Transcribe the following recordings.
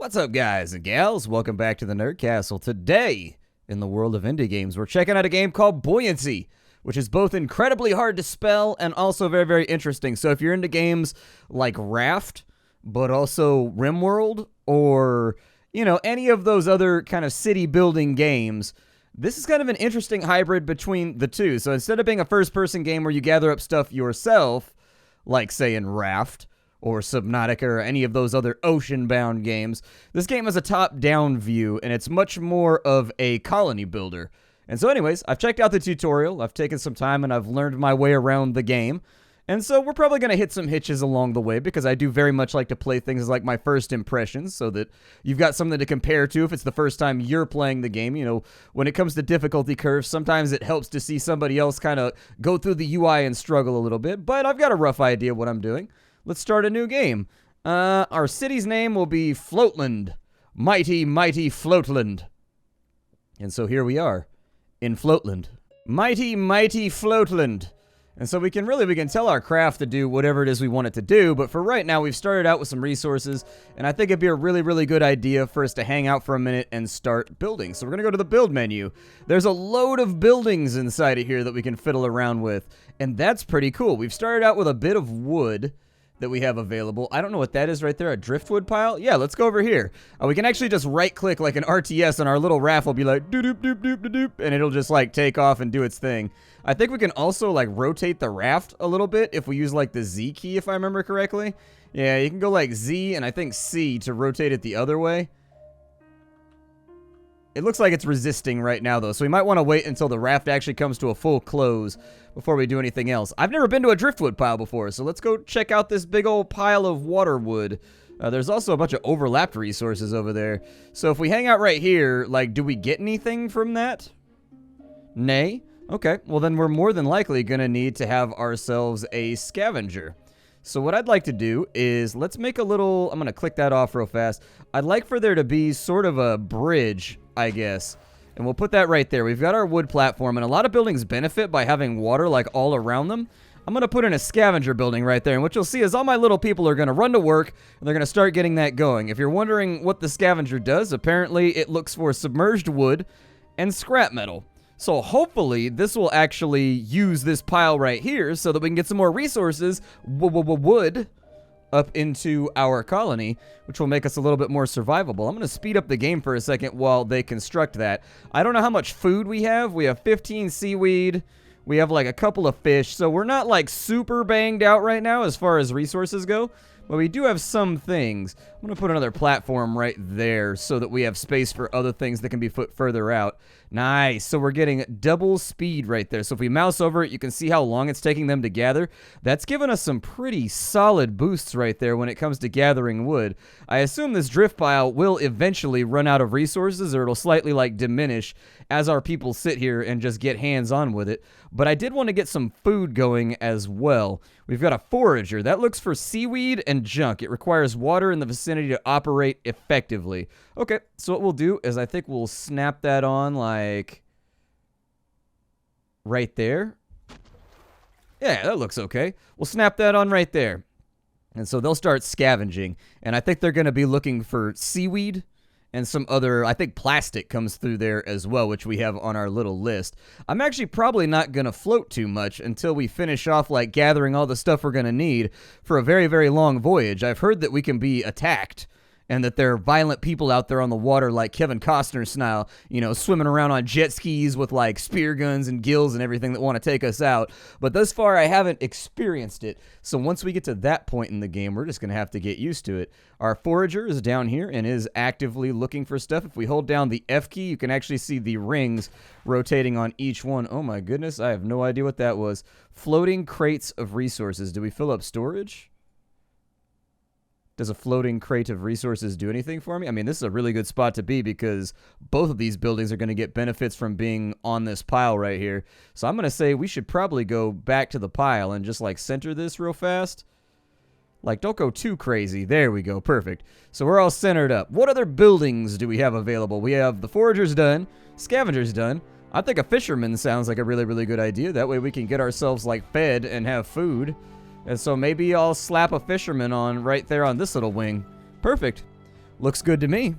What's up, guys and gals? Welcome back to the Nerd Castle. Today, in the world of indie games, we're checking out a game called Buoyancy, which is both incredibly hard to spell and also very, very interesting. So if you're into games like Raft, but also RimWorld, or, you know, any of those other kind of city-building games, this is kind of an interesting hybrid between the two. So instead of being a first-person game where you gather up stuff yourself, like, say, in Raft, or Subnautica, or any of those other ocean-bound games, this game has a top-down view, and it's much more of a colony builder. And so anyways, I've checked out the tutorial, I've taken some time, and I've learned my way around the game. And so we're probably going to hit some hitches along the way, because I do very much like to play things like my first impressions, so that you've got something to compare to if it's the first time you're playing the game. You know, when it comes to difficulty curves, sometimes it helps to see somebody else kind of go through the UI and struggle a little bit, but I've got a rough idea what I'm doing. Let's start a new game. Our city's name will be Floatland. Mighty, mighty Floatland. And so here we are, in Floatland. Mighty, mighty Floatland. And so we can tell our craft to do whatever it is we want it to do, but for right now, we've started out with some resources, and I think it'd be a really, really good idea for us to hang out for a minute and start building. So we're gonna go to the build menu. There's a load of buildings inside of here that we can fiddle around with, and that's pretty cool. We've started out with a bit of wood that we have available. I don't know what that is right there, a driftwood pile? Yeah, let's go over here. We can actually just right-click like an RTS, and our little raft will be like, doop-doop-doop-doop-doop, and it'll just like take off and do its thing. I think we can also like rotate the raft a little bit if we use like the Z key, if I remember correctly. Yeah, you can go like Z and I think C to rotate it the other way. It looks like it's resisting right now, though, so we might want to wait until the raft actually comes to a full close before we do anything else. I've never been to a driftwood pile before, so let's go check out this big old pile of waterwood. There's also a bunch of overlapped resources over there. So if we hang out right here, like, do we get anything from that? Nay? Okay, well then we're more than likely going to need to have ourselves a scavenger. So what I'd like to do is, let's make a little, I'm going to click that off real fast. I'd like for there to be sort of a bridge, I guess. And we'll put that right there. We've got our wood platform, and a lot of buildings benefit by having water like all around them. I'm going to put in a scavenger building right there, and what you'll see is all my little people are going to run to work, and they're going to start getting that going. If you're wondering what the scavenger does, apparently it looks for submerged wood and scrap metal. So hopefully this will actually use this pile right here so that we can get some more resources, wood, up into our colony, which will make us a little bit more survivable. I'm going to speed up the game for a second while they construct that. I don't know how much food we have. We have 15 seaweed. We have like a couple of fish. So we're not like super banged out right now as far as resources go. But we do have some things. I'm going to put another platform right there so that we have space for other things that can be put further out. Nice. So we're getting double speed right there. So if we mouse over it, you can see how long it's taking them to gather. That's given us some pretty solid boosts right there when it comes to gathering wood. I assume this drift pile will eventually run out of resources, or it'll slightly like diminish as our people sit here and just get hands-on with it. But I did want to get some food going as well. We've got a forager. That looks for seaweed and junk. It requires water in the vicinity to operate effectively. Okay, so what we'll do is I think we'll snap that on like right there. Yeah, that looks okay. We'll snap that on right there. And so they'll start scavenging. And I think they're going to be looking for seaweed and some other, I think plastic comes through there as well, which we have on our little list. I'm actually probably not going to float too much until we finish off like gathering all the stuff we're going to need for a very, very long voyage. I've heard that we can be attacked and that there are violent people out there on the water like Kevin Costner style, you know, swimming around on jet skis with like spear guns and gills and everything that want to take us out. But thus far, I haven't experienced it. So once we get to that point in the game, we're just going to have to get used to it. Our forager is down here and is actively looking for stuff. If we hold down the F key, you can actually see the rings rotating on each one. Oh my goodness, I have no idea what that was. Floating crates of resources. Do we fill up storage? Does a floating crate of resources do anything for me? I mean, this is a really good spot to be because both of these buildings are going to get benefits from being on this pile right here. So I'm going to say we should probably go back to the pile and just like center this real fast. Like, don't go too crazy. There we go. Perfect. So we're all centered up. What other buildings do we have available? We have the foragers done, scavengers done. I think a fisherman sounds like a really, really good idea. That way we can get ourselves like fed and have food. And so maybe I'll slap a fisherman on right there on this little wing. Perfect. Looks good to me.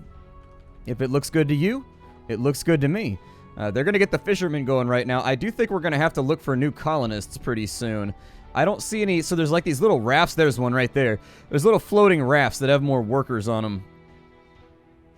If it looks good to you, it looks good to me. They're going to get the fishermen going right now. I do think we're going to have to look for new colonists pretty soon. I don't see any. So there's like these little rafts. There's one right there. There's little floating rafts that have more workers on them.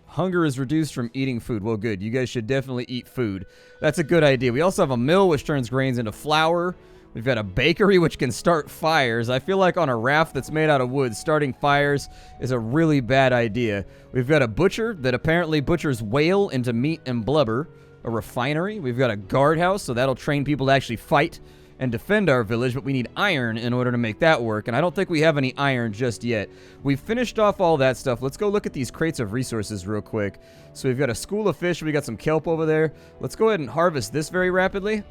Hunger is reduced from eating food. Well, good. You guys should definitely eat food. That's a good idea. We also have a mill which turns grains into flour. We've got a bakery which can start fires. I feel like on a raft that's made out of wood, starting fires is a really bad idea. We've got a butcher that apparently butchers whale into meat and blubber. A refinery. We've got a guardhouse, so that'll train people to actually fight and defend our village, but we need iron in order to make that work, and I don't think we have any iron just yet. We've finished off all that stuff. Let's go look at these crates of resources real quick. So we've got a school of fish. We got some kelp over there. Let's go ahead and harvest this very rapidly.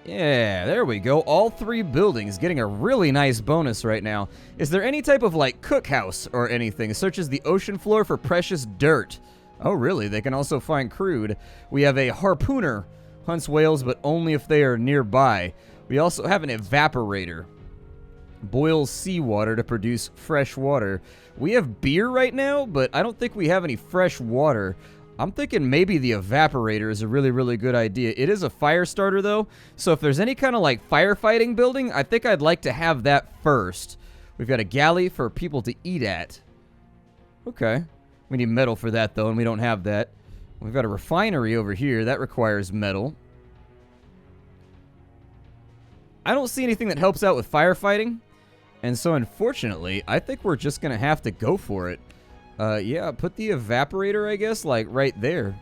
Yeah, there we go. All 3 buildings getting a really nice bonus right now. Is there any type of, like, cookhouse or anything? It searches the ocean floor for precious dirt. Oh, really? They can also find crude. We have a harpooner. Hunts whales, but only if they are nearby. We also have an evaporator. Boils seawater to produce fresh water. We have beer right now, but I don't think we have any fresh water. I'm thinking maybe the evaporator is a really, really good idea. It is a fire starter, though, so if there's any kind of, like, firefighting building, I think I'd like to have that first. We've got a galley for people to eat at. Okay. We need metal for that, though, and we don't have that. We've got a refinery over here. That requires metal. I don't see anything that helps out with firefighting, and so, unfortunately, I think we're just going to have to go for it. Yeah, put the evaporator, I guess, like, right there.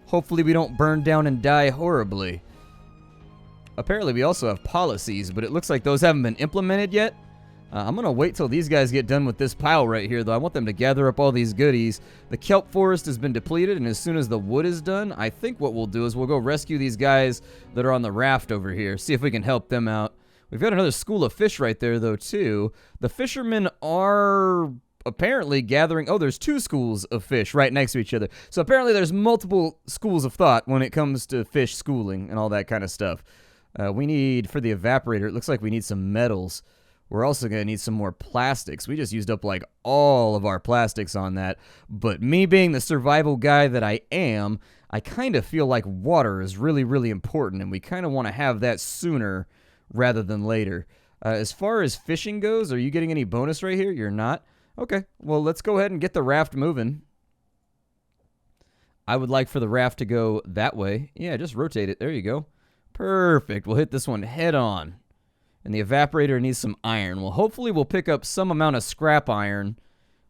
Hopefully we don't burn down and die horribly. Apparently we also have policies, but it looks like those haven't been implemented yet. I'm going to wait till these guys get done with this pile right here, though. I want them to gather up all these goodies. The kelp forest has been depleted, and as soon as the wood is done, I think what we'll do is we'll go rescue these guys that are on the raft over here, see if we can help them out. We've got another school of fish right there, though, too. The fishermen are apparently gathering. Oh, there's 2 schools of fish right next to each other. So apparently there's multiple schools of thought when it comes to fish schooling and all that kind of stuff. We need, for the evaporator, it looks like we need some metals. We're also going to need some more plastics. We just used up, like, all of our plastics on that. But me being the survival guy that I am, I kind of feel like water is really, really important, and we kind of want to have that sooner rather than later. As far as fishing goes, are you getting any bonus right here? You're not? Okay, well, let's go ahead and get the raft moving. I would like for the raft to go that way. Yeah, just rotate it. There you go. Perfect. We'll hit this one head on. And the evaporator needs some iron. Well, hopefully we'll pick up some amount of scrap iron.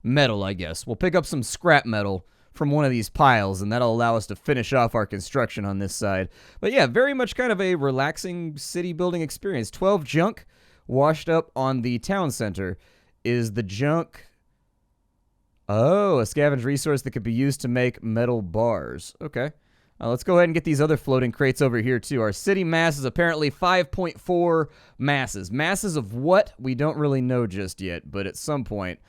Metal, I guess. We'll pick up some scrap metal from one of these piles, and that'll allow us to finish off our construction on this side. But yeah, very much kind of a relaxing city building experience. 12 junk washed up on the town center. Is the junk... Oh, a scavenged resource that could be used to make metal bars. Okay. Let's go ahead and get these other floating crates over here, too. Our city mass is apparently 5.4 masses. Masses of what? We don't really know just yet, but at some point.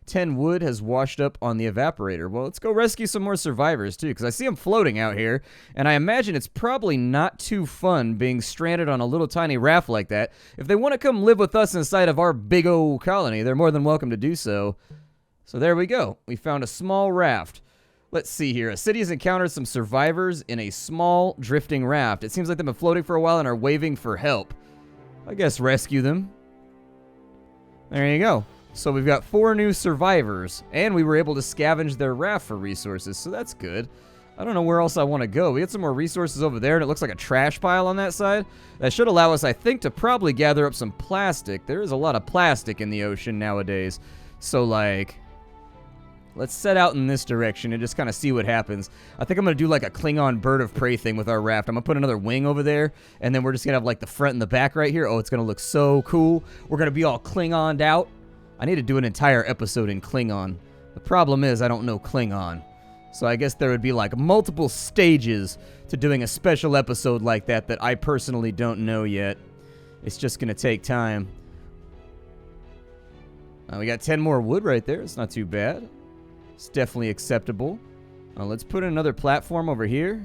10 wood has washed up on the evaporator. Well, let's go rescue some more survivors, too, because I see them floating out here, and I imagine it's probably not too fun being stranded on a little tiny raft like that. If they want to come live with us inside of our big old colony, they're more than welcome to do so. So there we go. We found a small raft. Let's see here. A city has encountered some survivors in a small drifting raft. It seems like they've been floating for a while and are waving for help. I guess rescue them. There you go. So we've got 4 new survivors, and we were able to scavenge their raft for resources, so that's good. I don't know where else I want to go. We had some more resources over there, and it looks like a trash pile on that side. That should allow us, I think, to probably gather up some plastic. There is a lot of plastic in the ocean nowadays. So, like... let's set out in this direction and just kind of see what happens. I think I'm going to do like a Klingon bird of prey thing with our raft. I'm going to put another wing over there, and then we're just going to have like the front and the back right here. Oh, it's going to look so cool. We're going to be all Klingoned out. I need to do an entire episode in Klingon. The problem is I don't know Klingon. So I guess there would be like multiple stages to doing a special episode like that that I personally don't know yet. It's just going to take time. We got 10 more wood right there. It's not too bad. It's definitely acceptable. Let's put another platform over here.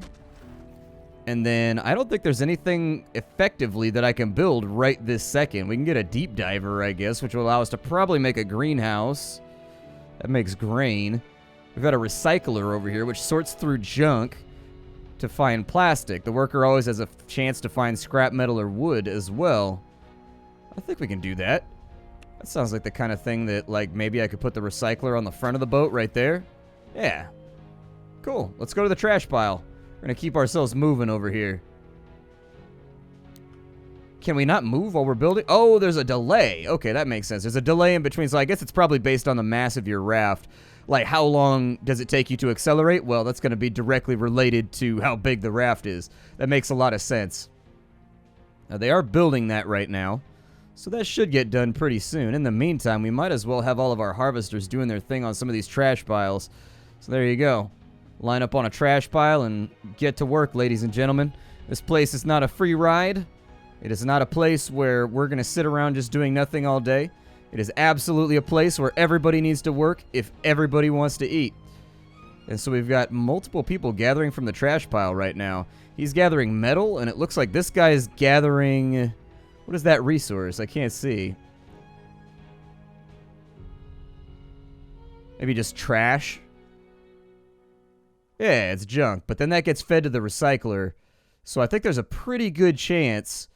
And then I don't think there's anything effectively that I can build right this second. We can get a deep diver, I guess, which will allow us to probably make a greenhouse. That makes grain. We've got a recycler over here, which sorts through junk to find plastic. The worker always has a chance to find scrap metal or wood as well. I think we can do that. That sounds like the kind of thing that, like, maybe I could put the recycler on the front of the boat right there. Yeah. Cool. Let's go to the trash pile. We're going to keep ourselves moving over here. Can we not move while we're building? Oh, there's a delay. Okay, that makes sense. There's a delay in between, so I guess it's probably based on the mass of your raft. Like, how long does it take you to accelerate? Well, that's going to be directly related to how big the raft is. That makes a lot of sense. Now, they are building that right now, so that should get done pretty soon. In the meantime, we might as well have all of our harvesters doing their thing on some of these trash piles. So there you go. Line up on a trash pile and get to work, ladies and gentlemen. This place is not a free ride. It is not a place where we're going to sit around just doing nothing all day. It is absolutely a place where everybody needs to work if everybody wants to eat. And so we've got multiple people gathering from the trash pile right now. He's gathering metal, and it looks like this guy is gathering... What is that resource? I can't see. Maybe just trash? Yeah, it's junk, but then that gets fed to the recycler. So I think there's a pretty good chance...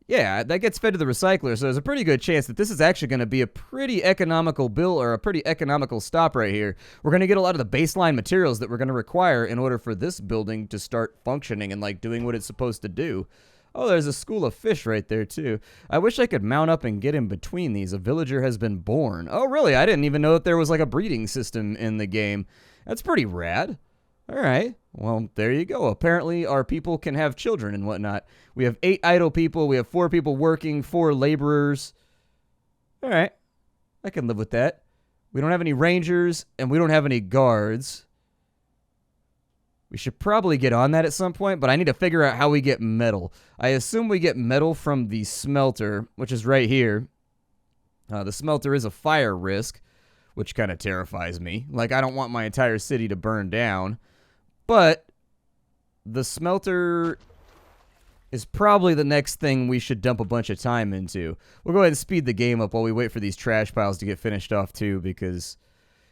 Yeah, that gets fed to the recycler, so there's a pretty good chance that this is actually going to be a pretty economical bill or a pretty economical stop right here. We're going to get a lot of the baseline materials that we're going to require in order for this building to start functioning and, like, doing what it's supposed to do. Oh, there's a school of fish right there, too. I wish I could mount up and get in between these. A villager has been born. Oh, really? I didn't even know that there was, like, a breeding system in the game. That's pretty rad. All right. Well, there you go. Apparently, our people can have children and whatnot. We have 8 idle people. We have 4 people working, 4 laborers. All right. I can live with that. We don't have any rangers, and we don't have any guards. We should probably get on that at some point, but I need to figure out how we get metal. I assume we get metal from the smelter, which is right here. The smelter is a fire risk, which kind of terrifies me. Like, I don't want my entire city to burn down. But the smelter is probably the next thing we should dump a bunch of time into. We'll go ahead and speed the game up while we wait for these trash piles to get finished off too, because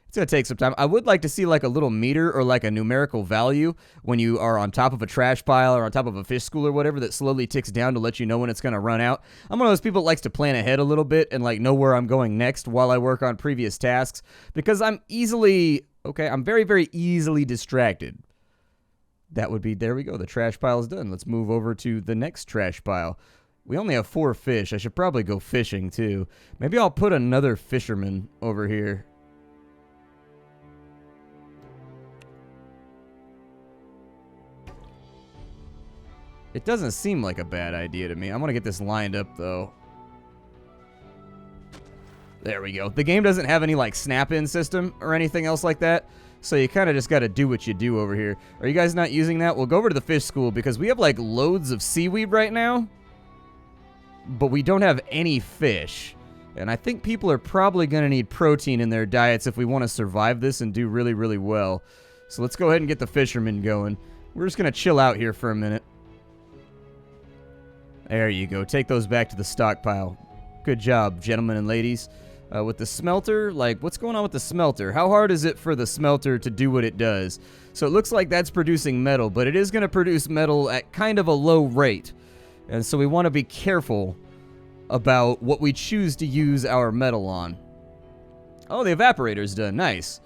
it's going to take some time. I would like to see like a little meter or like a numerical value when you are on top of a trash pile or on top of a fish school or whatever that slowly ticks down to let you know when it's going to run out. I'm one of those people that likes to plan ahead a little bit and like know where I'm going next while I work on previous tasks, because I'm very, very easily distracted. That would be, there we go, the trash pile is done. Let's move over to the next trash pile. We only have 4 fish. I should probably go fishing too. Maybe I'll put another fisherman over here. It doesn't seem like a bad idea to me. I'm going to get this lined up though. There we go. The game doesn't have any like snap-in system or anything else like that. So you kind of just got to do what you do over here. Are you guys not using that? We'll go over to the fish school because we have like loads of seaweed right now. But we don't have any fish. And I think people are probably going to need protein in their diets if we want to survive this and do really, really well. So let's go ahead and get the fishermen going. We're just going to chill out here for a minute. There you go. Take those back to the stockpile. Good job, gentlemen and ladies. With the smelter, like, what's going on with the smelter? How hard is it for the smelter to do what it does? So it looks like that's producing metal, but it is going to produce metal at kind of a low rate. And so we want to be careful about what we choose to use our metal on. Oh, the evaporator's done. Nice.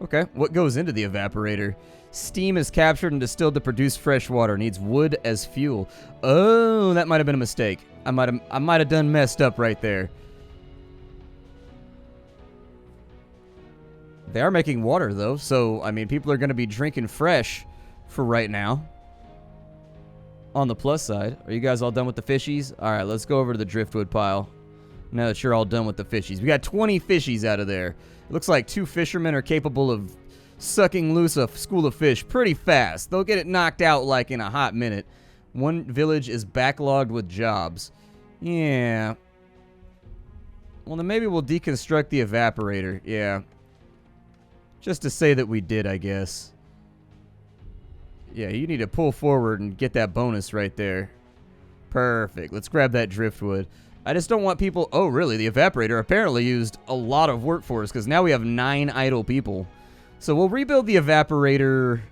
Okay, what goes into the evaporator? Steam is captured and distilled to produce fresh water. Needs wood as fuel. Oh, that might have been a mistake. I might have done messed up right there. They are making water, though, so, I mean, people are going to be drinking fresh for right now. On the plus side, are you guys all done with the fishies? All right, let's go over to the driftwood pile. Now that you're all done with the fishies. We got 20 fishies out of there. It looks like 2 fishermen are capable of sucking loose a school of fish pretty fast. They'll get it knocked out, like, in a hot minute. 1 village is backlogged with jobs. Yeah. Well, then maybe we'll deconstruct the evaporator. Yeah. Just to say that we did, I guess. Yeah, you need to pull forward and get that bonus right there. Perfect. Let's grab that driftwood. I just don't want people... Oh, really? The evaporator apparently used a lot of workforce because now we have 9 idle people. So we'll rebuild the evaporator...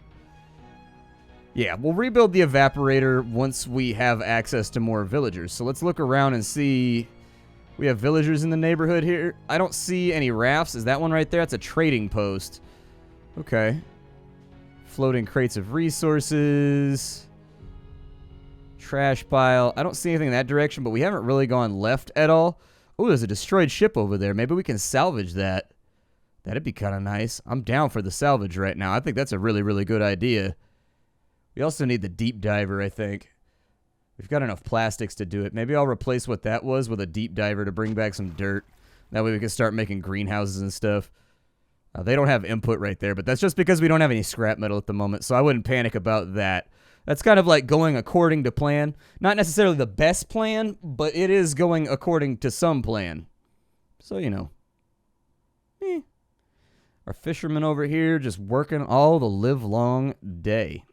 Yeah, we'll rebuild the evaporator once we have access to more villagers. So let's look around and see... We have villagers in the neighborhood here. I don't see any rafts. Is that one right there? That's a trading post. Okay. Floating crates of resources... Trash pile. I don't see anything in that direction, but we haven't really gone left at all. Oh, there's a destroyed ship over there. Maybe we can salvage that. That'd be kind of nice. I'm down for the salvage right now. I think that's a really, really good idea. We also need the deep diver, I think. We've got enough plastics to do it. Maybe I'll replace what that was with a deep diver to bring back some dirt. That way we can start making greenhouses and stuff. They don't have input right there, but that's just because we don't have any scrap metal at the moment, so I wouldn't panic about that. That's kind of like going according to plan. Not necessarily the best plan, but it is going according to some plan. So, you know. Our fisherman over here just working all the live-long day.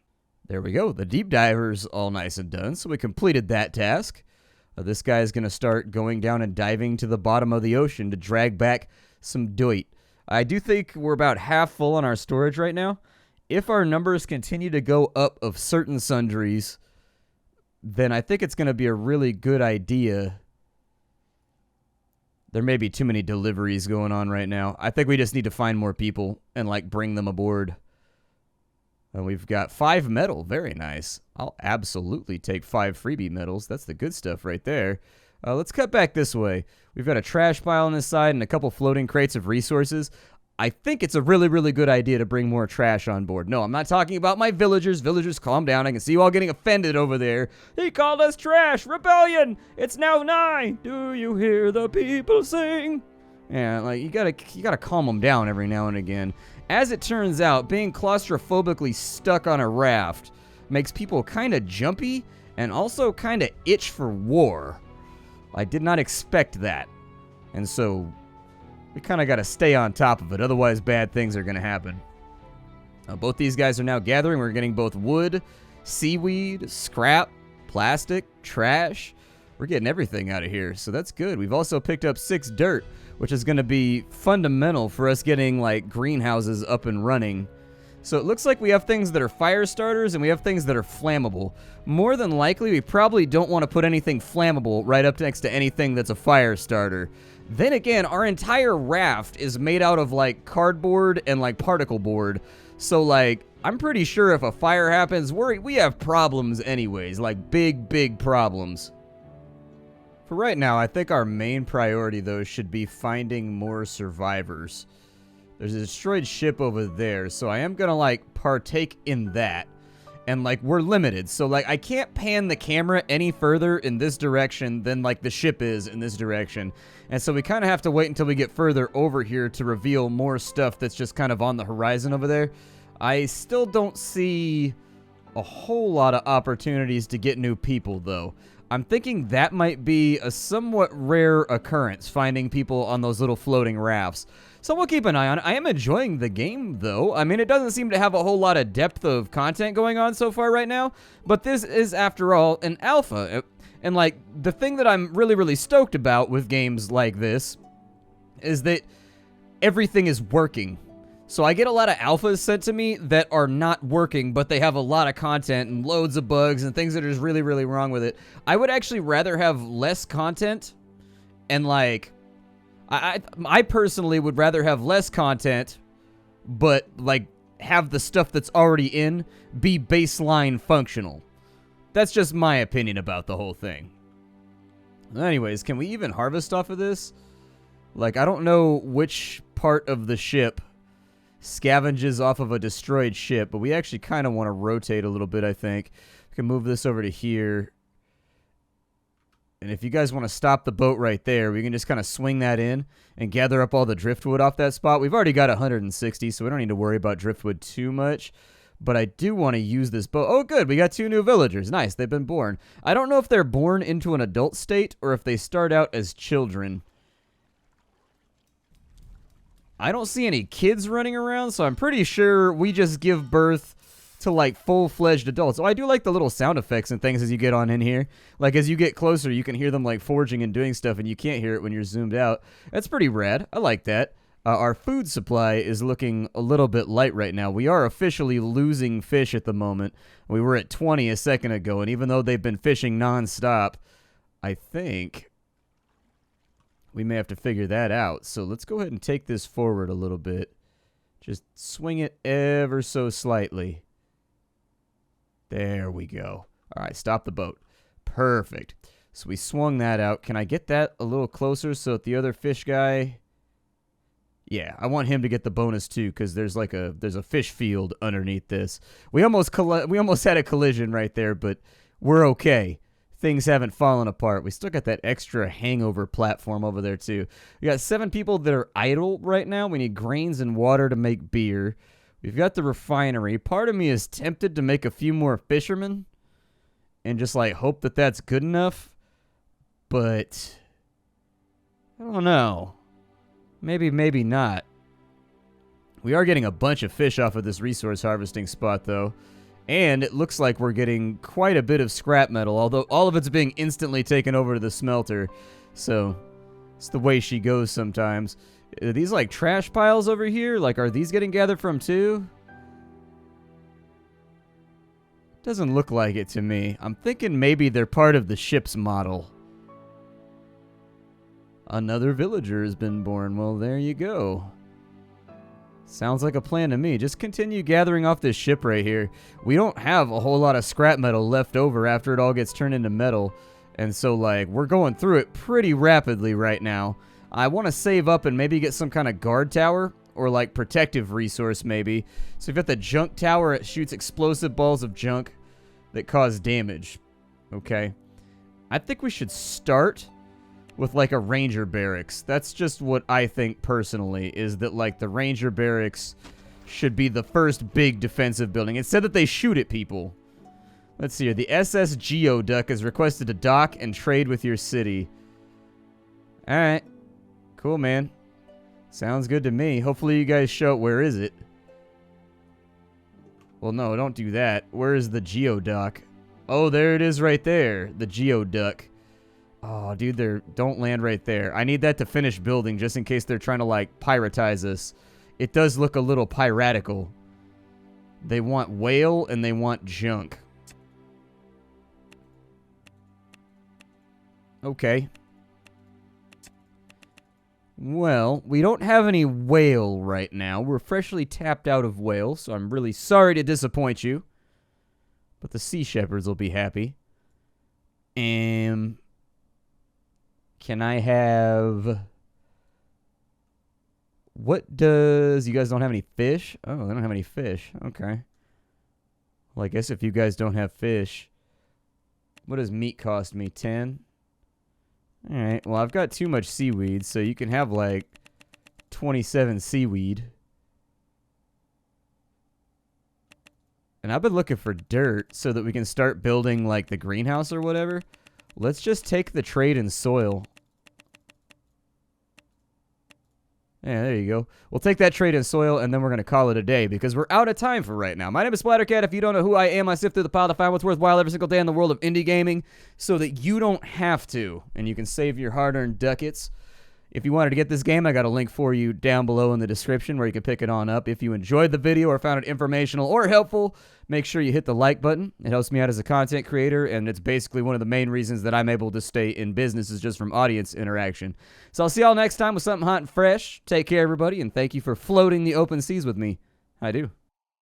There we go. The deep diver's all nice and done, so we completed that task. This guy's going to start going down and diving to the bottom of the ocean to drag back some dirt. I do think we're about half full on our storage right now. If our numbers continue to go up of certain sundries, then I think it's going to be a really good idea. There may be too many deliveries going on right now. I think we just need to find more people and, like, bring them aboard. And we've got 5 metal. Very nice. I'll absolutely take 5 freebie metals. That's the good stuff right there. Let's cut back this way. We've got a trash pile on this side and a couple floating crates of resources. I think it's a really, really good idea to bring more trash on board. No, I'm not talking about my villagers. Villagers, calm down. I can see you all getting offended over there. He called us trash. Rebellion. It's now nigh. Do you hear the people sing? Yeah, like, you gotta calm them down every now and again. As it turns out, being claustrophobically stuck on a raft makes people kind of jumpy and also kind of itch for war. I did not expect that. And so... we kind of got to stay on top of it, otherwise bad things are going to happen. Both these guys are now gathering. We're getting both wood, seaweed, scrap, plastic, trash. We're getting everything out of here, so that's good. We've also picked up 6 dirt, which is going to be fundamental for us getting, like, greenhouses up and running. So it looks like we have things that are fire starters and we have things that are flammable. More than likely, we probably don't want to put anything flammable right up next to anything that's a fire starter. Then again, our entire raft is made out of, like, cardboard and, like, particle board. So, like, I'm pretty sure if a fire happens, we have problems anyways. Like, big, big problems. For right now, I think our main priority, though, should be finding more survivors. There's a destroyed ship over there, so I am gonna, like, partake in that. And, like, we're limited, so, like, I can't pan the camera any further in this direction than, like, the ship is in this direction. And so we kind of have to wait until we get further over here to reveal more stuff that's just kind of on the horizon over there. I still don't see a whole lot of opportunities to get new people, though. I'm thinking that might be a somewhat rare occurrence, finding people on those little floating rafts. So we'll keep an eye on it. I am enjoying the game, though. I mean, it doesn't seem to have a whole lot of depth of content going on so far right now. But this is, after all, an alpha. And, like, the thing that I'm really, really stoked about with games like this is that everything is working. So I get a lot of alphas sent to me that are not working, but they have a lot of content and loads of bugs and things that are just really, really wrong with it. I would actually rather have less content and, like... I personally would rather have less content, but, like, have the stuff that's already in be baseline functional. That's just my opinion about the whole thing. Anyways, can we even harvest off of this? Like, I don't know which part of the ship scavenges off of a destroyed ship, but we actually kind of want to rotate a little bit, I think. We can move this over to here. And if you guys want to stop the boat right there, we can just kind of swing that in and gather up all the driftwood off that spot. We've already got 160, so we don't need to worry about driftwood too much. But I do want to use this boat. Oh, good. We got 2 new villagers. Nice. They've been born. I don't know if they're born into an adult state or if they start out as children. I don't see any kids running around, so I'm pretty sure we just give birth to like full-fledged adults. Oh, I do like the little sound effects and things as you get on in here. Like as you get closer, you can hear them like forging and doing stuff, and you can't hear it when you're zoomed out. That's pretty rad. I like that. Our food supply is looking a little bit light right now. We are officially losing fish at the moment. We were at 20 a second ago, and even though they've been fishing nonstop, I think we may have to figure that out. So let's go ahead and take this forward a little bit. Just swing it ever so slightly. There we go. All right, stop the boat. Perfect. So we swung that out. Can I get that a little closer so that the other fish guy... Yeah, I want him to get the bonus too, because there's a fish field underneath this. We almost had a collision right there, but we're okay. Things haven't fallen apart. We still got that extra hangover platform over there too. We got 7 people that are idle right now. We need grains and water to make beer. We've got the refinery. Part of me is tempted to make a few more fishermen and just like hope that that's good enough, but I don't know. Maybe, maybe not. We are getting a bunch of fish off of this resource harvesting spot, though. And it looks like we're getting quite a bit of scrap metal, although all of it's being instantly taken over to the smelter. So, it's the way she goes sometimes. Are these, like, trash piles over here? Like, are these getting gathered from, too? Doesn't look like it to me. I'm thinking maybe they're part of the ship's model. Another villager has been born. Well, there you go. Sounds like a plan to me. Just continue gathering off this ship right here. We don't have a whole lot of scrap metal left over after it all gets turned into metal. And so, like, we're going through it pretty rapidly right now. I want to save up and maybe get some kind of guard tower or, like, protective resource maybe. So we've got the junk tower. It shoots explosive balls of junk that cause damage. Okay. I think we should start with like a ranger barracks. That's just what I think personally, is that like the ranger barracks should be the first big defensive building. It said that they shoot at people. Let's see here. The SS Geoduck is requested to dock and trade with your city. Alright. Cool, man. Sounds good to me. Hopefully you guys show it. Where is it? Well, no, don't do that. Where is the Geoduck? Oh, there it is right there. The Geoduck. Oh, dude, don't land right there. I need that to finish building just in case they're trying to, like, piratize us. It does look a little piratical. They want whale and they want junk. Okay. Well, we don't have any whale right now. We're freshly tapped out of whale, so I'm really sorry to disappoint you. But the sea shepherds will be happy. Can I have... What does... You guys don't have any fish? Oh, they don't have any fish. Okay. Well, I guess if you guys don't have fish... What does meat cost me? 10? Alright, well, I've got too much seaweed, so you can have, like, 27 seaweed. And I've been looking for dirt so that we can start building, like, the greenhouse or whatever. Let's just take the trade in soil. Yeah, there you go. We'll take that trade in soil, and then we're going to call it a day, because we're out of time for right now. My name is Splattercat. If you don't know who I am, I sift through the pile to find what's worthwhile every single day in the world of indie gaming, so that you don't have to, and you can save your hard-earned ducats. If you wanted to get this game, I got a link for you down below in the description where you can pick it on up. If you enjoyed the video or found it informational or helpful, make sure you hit the like button. It helps me out as a content creator, and it's basically one of the main reasons that I'm able to stay in business is just from audience interaction. So I'll see y'all next time with something hot and fresh. Take care, everybody, and thank you for floating the open seas with me. I do.